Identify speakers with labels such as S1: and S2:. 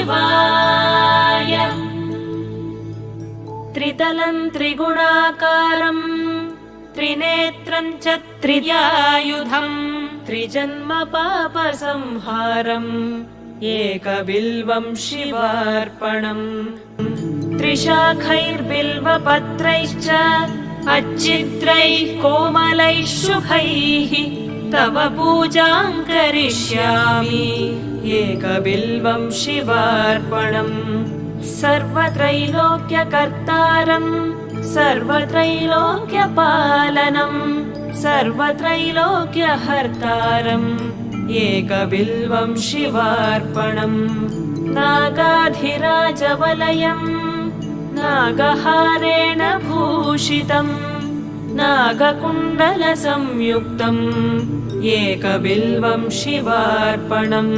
S1: शिवाय। त्रितलं त्रिगुणाकारं त्रिनेत्रं च त्रियायुधम् त्रिजन्म पापसंहारम् एकबिल्वं शिवार्पणम्। त्रिशाखैर्बिल्वपत्रैश्च अच्छिद्रैः कोमलैः शुभैः तव पूजां करिष्यामि एकबिल्वं शिवार्पणम्। सर्वत्रैलोक्यकर्तारं सर्वत्रैलोक्यपालनं सर्वत्रैलोक्यहर्तारम् एकबिल्वं शिवार्पणम्। नागाधिराजवलयम् नागहारेण भूषितम् नागकुण्डलसंयुक्तम् एकबिल्वं शिवार्पणम्।